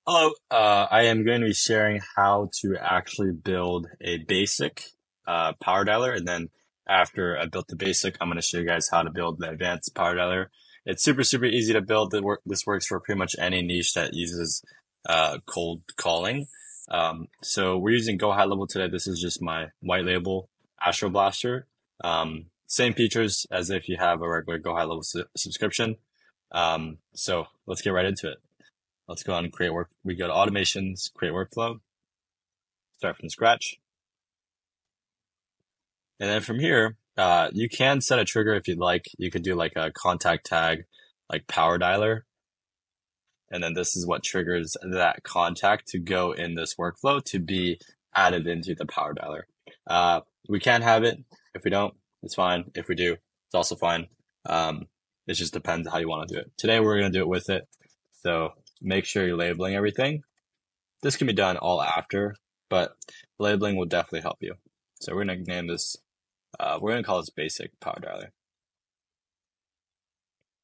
Hello, I am going to be sharing how to actually build a basic power dialer, and then after I built the basic, I'm going to show you guys how to build the advanced power dialer. It's super easy to build. This works for pretty much any niche that uses cold calling. So we're using Go High Level today. This is just my white label Astro Blaster. Same features as if you have a regular Go High Level subscription. So let's get right into it. Let's go on and create work. We go to automations, create workflow, start from scratch. And then from here, you can set a trigger if you'd like. You could do like a contact tag, like power dialer. And then this is what triggers that contact to go in this workflow to be added into the power dialer. We can have it. If we don't, it's fine. If we do, it's also fine. It just depends how you want to do it. Today, we're going to do it with it. So make sure you're labeling everything. This can be done all after, but labeling will definitely help you. So we're going to name this, we're going to call this basic power dialer.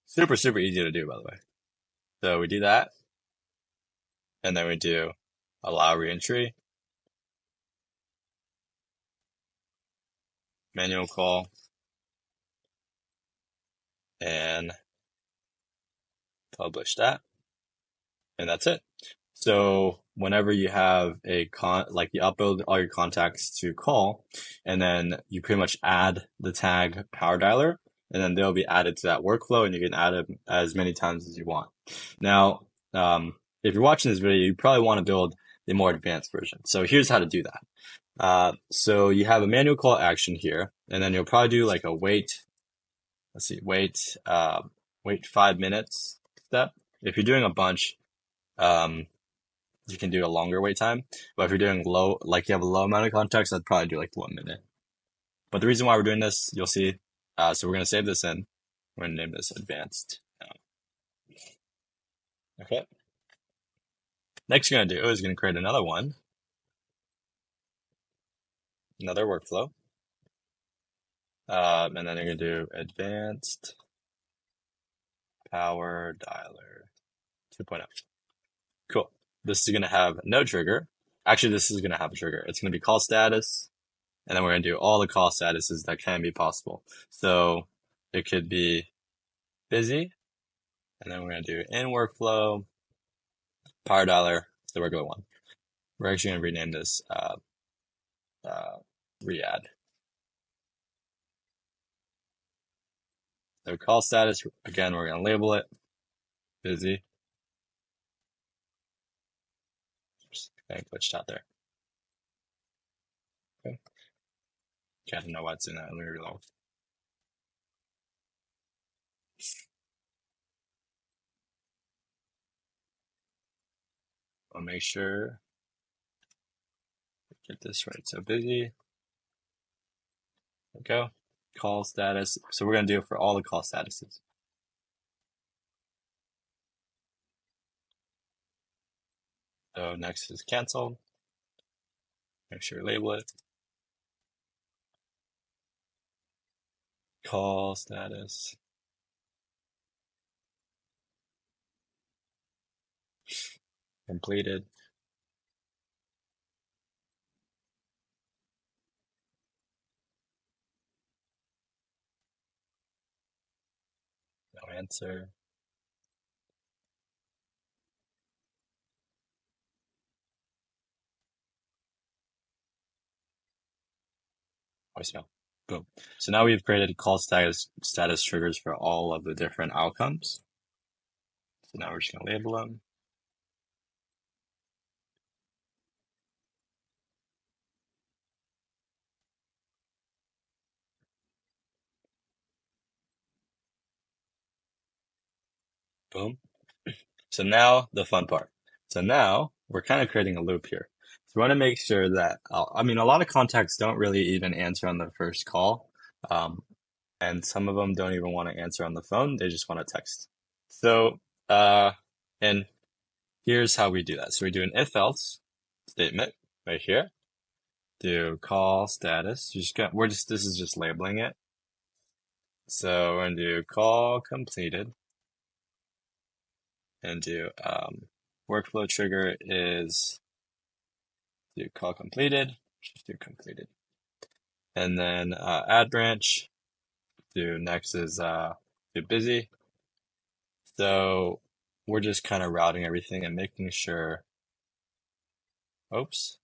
Super easy to do, by the way. So we do that, and then we do allow reentry, manual call, and publish that. And that's it. So whenever you have like you upload all your contacts to call, and then you pretty much add the tag power dialer, and then they'll be added to that workflow, and you can add them as many times as you want. Now, if you're watching this video, you probably want to build the more advanced version. So here's how to do that. So you have a manual call action here, and then you'll probably do like a wait, wait 5 minutes step. If you're doing a bunch, you can do a longer wait time. But if you're doing low, like you have a low amount of contacts, I'd probably do like 1 minute. But the reason why we're doing this, you'll see. So we're going to save this in. We're going to name this advanced. Okay. Next you're going to do is going to create another one. Another workflow. And then you're going to do advanced power dialer 2.0. Cool. This is going to have no trigger. Actually, this is going to have a trigger. It's going to be call status. And then we're going to do all the call statuses that can be possible. So it could be busy. And then we're going to do in workflow, power dialer, the regular one. We're actually going to rename this re-add. So call status, again, we're going to label it busy. Oops, I glitched out there. Okay. I don't know why it's in that. Let me reload. I'll make sure get this right. So busy. There we go. Call status. So we're going to do it for all the call statuses. So next is cancel. Make sure you label it. Call status. Completed. No answer. Voicemail. Boom. So now we've created call status triggers for all of the different outcomes. So now we're just going to label them. Boom. So now the fun part. So now we're kind of creating a loop here. So we want to make sure that, I mean, a lot of contacts don't really even answer on the first call. And some of them don't even want to answer on the phone. They just want to text. So, and here's how we do that. So we do an if else statement right here. Do call status. This is just labeling it. So we're gonna do call completed and do Workflow trigger is do call completed, just do completed. And then add branch, do next is do busy. So we're just kind of routing everything and making sure, oops.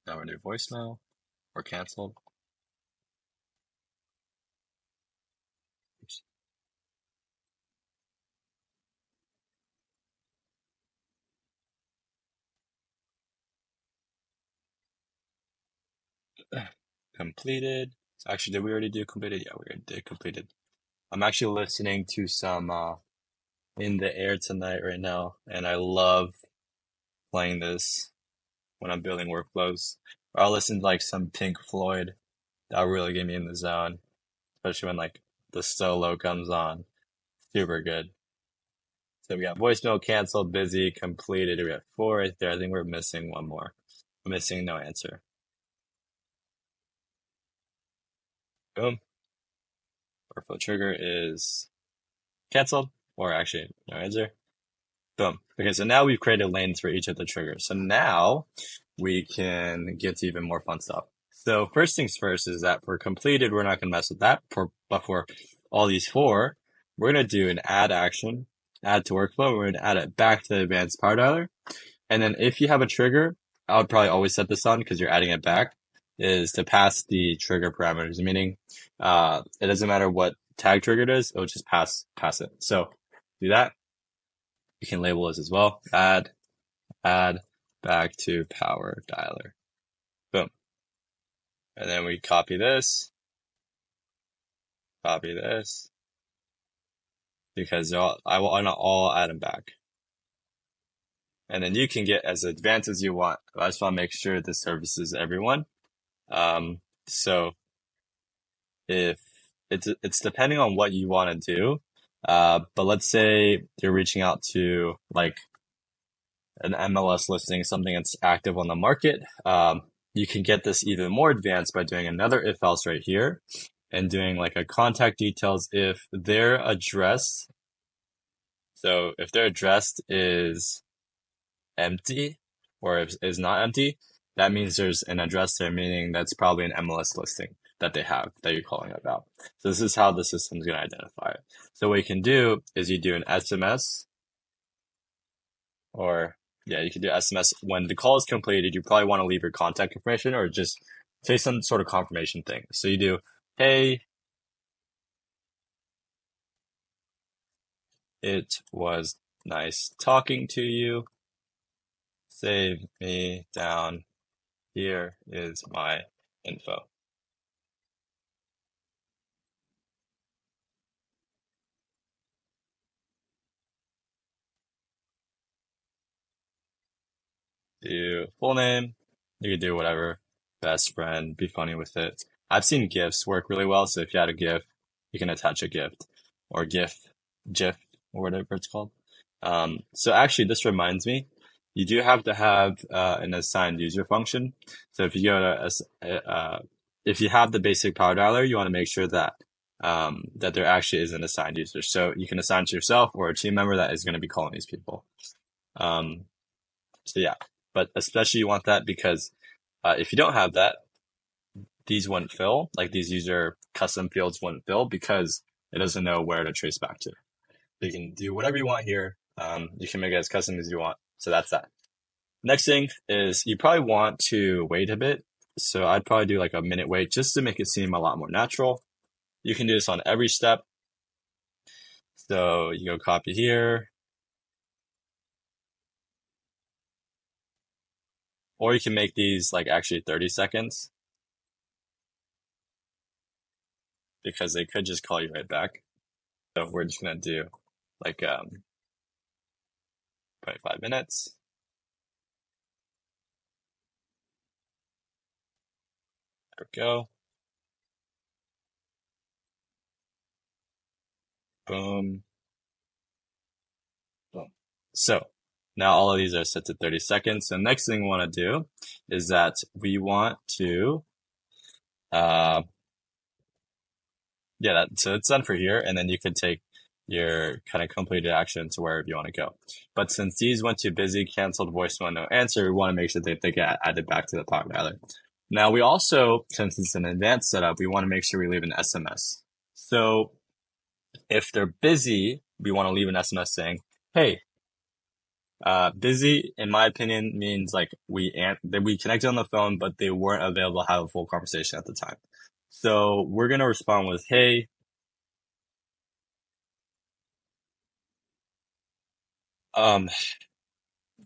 Now we're new voicemail or canceled. Oops. Completed. Actually, did we already do completed? Yeah, we already did completed. I'm actually listening to some In the Air tonight right now, and I love playing this when I'm building workflows. Or I'll listen to like some Pink Floyd. That'll really get me in the zone, especially when like the solo comes on. Super good. So we got voicemail, canceled, busy, completed. We got four right there. I think we're missing one more. We're missing no answer. Boom. Workflow trigger is canceled, or actually no answer. Boom. Okay, so now we've created lanes for each of the triggers. So now we can get to even more fun stuff. So first things first is that for completed, we're not going to mess with that. But for all these four, we're going to do an add action, add to workflow. We're going to add it back to the advanced power dialer. And then if you have a trigger, I would probably always set this on because you're adding it back, is to pass the trigger parameters, meaning it doesn't matter what tag trigger it is, it'll just pass it. So do that. You can label this as well. Add back to power dialer. Boom. And then we copy this, because I want to all add them back. And then you can get as advanced as you want. I just want to make sure this services everyone. So if it's depending on what you want to do. But let's say you're reaching out to like an MLS listing, something that's active on the market. You can get this even more advanced by doing another if else right here and doing like a contact details if their address. So if their address is empty or if is not empty, that means there's an address there, meaning that's probably an MLS listing that they have that you're calling about. So this is how the system is going to identify it. So what you can do is you do an SMS or yeah, you can do SMS. When the call is completed, you probably want to leave your contact information or just say some sort of confirmation thing. So you do, hey, it was nice talking to you. Save me down. Here is my info. Do full name. You can do whatever. Best friend. Be funny with it. I've seen GIFs work really well. So if you had a GIF, you can attach a gift or GIF, or whatever it's called. So actually, this reminds me, you do have to have an assigned user function. So if you go to if you have the basic power dialer, you want to make sure that that there actually is an assigned user. So you can assign to yourself or a team member that is going to be calling these people. So yeah, but especially you want that because if you don't have that, these wouldn't fill. Like these user custom fields wouldn't fill because it doesn't know where to trace back to. You can do whatever you want here. You can make it as custom as you want. So that's that. Next thing is you probably want to wait a bit. So I'd probably do like a minute wait just to make it seem a lot more natural. You can do this on every step. So you go copy here, or you can make these like actually 30 seconds because they could just call you right back. So we're just going to do like 25 minutes. There we go. Boom. Boom. So Now all of these are set to 30 seconds. So next thing we want to do is that we want to, uh, yeah, so it's done for here. And then you can take your kind of completed action to wherever you want to go. But since these went to busy, canceled, voicemail, no answer, we want to make sure that they get added back to the power dialer. Now we also, since it's an advanced setup, we want to make sure we leave an SMS. So if they're busy, we want to leave an SMS saying, hey, busy, in my opinion, means like we connected on the phone, but they weren't available to have a full conversation at the time. So we're going to respond with, hey,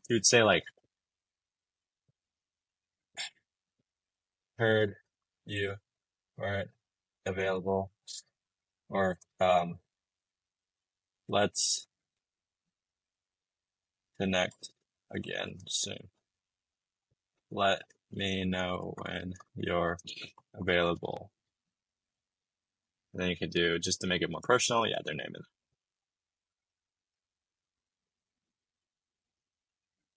you'd say like, heard you weren't available, or, let's connect again soon. Let me know when you're available. And then you can do, just to make it more personal, yeah, their name is.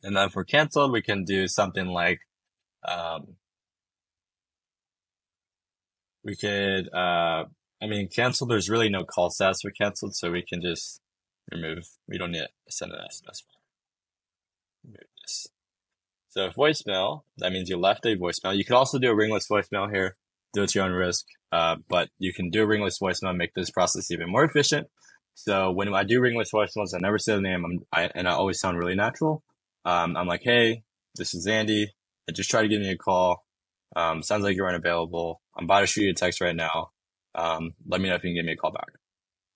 And then for canceled, we can do something like, we could, I mean, canceled, there's really no call stats for canceled, so we can just remove, we don't need to send an SMS. Remove this. So voicemail, that means you left a voicemail. You could also do a ringless voicemail here, do it at your own risk, but you can do a ringless voicemail and make this process even more efficient. So when I do ringless voicemails, I never say the name, and I always sound really natural. I'm like, hey, this is Andy. I just tried to give me a call. Sounds like you're unavailable. I'm about to shoot you a text right now. Let me know if you can give me a call back.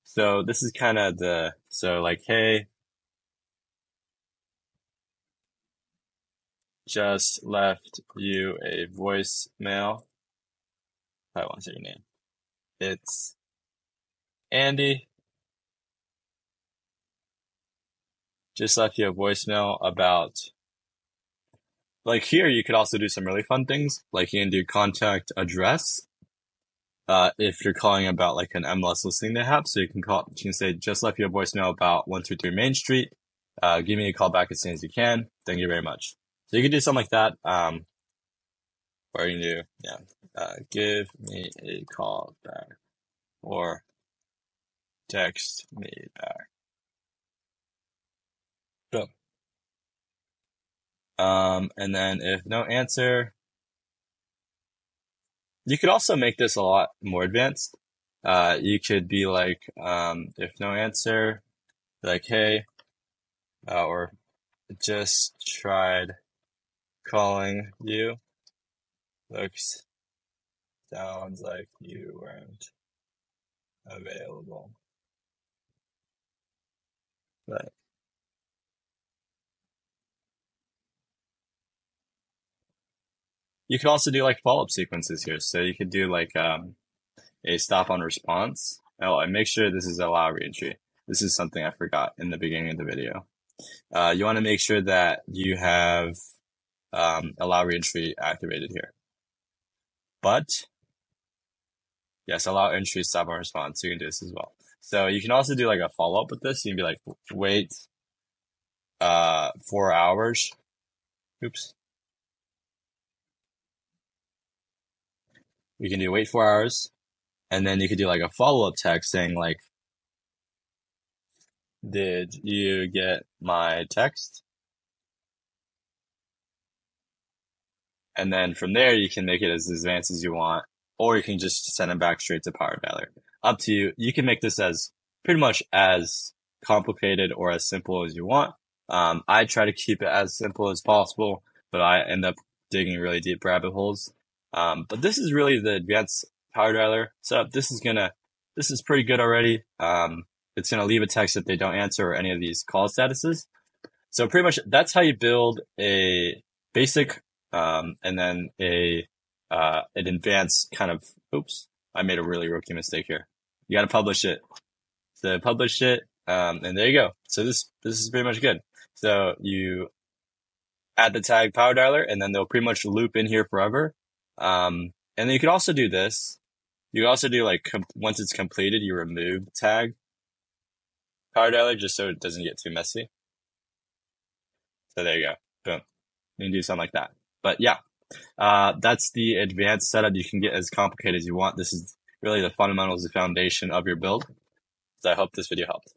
So this is kind of so like, hey, just left you a voicemail. I want to say your name. It's Andy. Just left you a voicemail about, like here, you could also do some really fun things. Like you can do contact address. If you're calling about like an MLS listing they have, so you can say, just left you a voicemail about 123 Main Street. Give me a call back as soon as you can. Thank you very much. So you can do something like that. Or you can do, yeah, give me a call back or text me back. Boom. And then if no answer, you could also make this a lot more advanced. You could be like, if no answer, like, hey, or just tried calling you. Sounds like you weren't available. But you could also do like follow-up sequences here. So you could do like a stop on response. Oh, and make sure this is allow reentry. This is something I forgot in the beginning of the video. You want to make sure that you have allow reentry activated here. But yes, allow entry, stop on response. So you can do this as well. So you can also do like a follow-up with this. You can be like, wait 4 hours. Oops. You can do wait 4 hours. And then you could do like a follow-up text saying like, did you get my text? And then from there, you can make it as advanced as you want, or you can just send it back straight to Power Dialer. Up to you. You can make this as pretty much as complicated or as simple as you want. I try to keep it as simple as possible, but I end up digging really deep rabbit holes. But this is really the advanced Power Dialer setup. This is pretty good already. It's going to leave a text if they don't answer or any of these call statuses. So pretty much that's how you build a basic, and then an advanced kind of, oops, I made a really rookie mistake here. You got to publish it. So publish it, and there you go. So this is pretty much good. So you add the tag Power Dialer, and then they'll pretty much loop in here forever. And then you can also do this. You can also do like, once it's completed, you remove the tag Power Dialer just so it doesn't get too messy. So there you go. Boom. You can do something like that. But yeah, that's the advanced setup. You can get as complicated as you want. This is really the fundamentals, the foundation of your build. So I hope this video helped.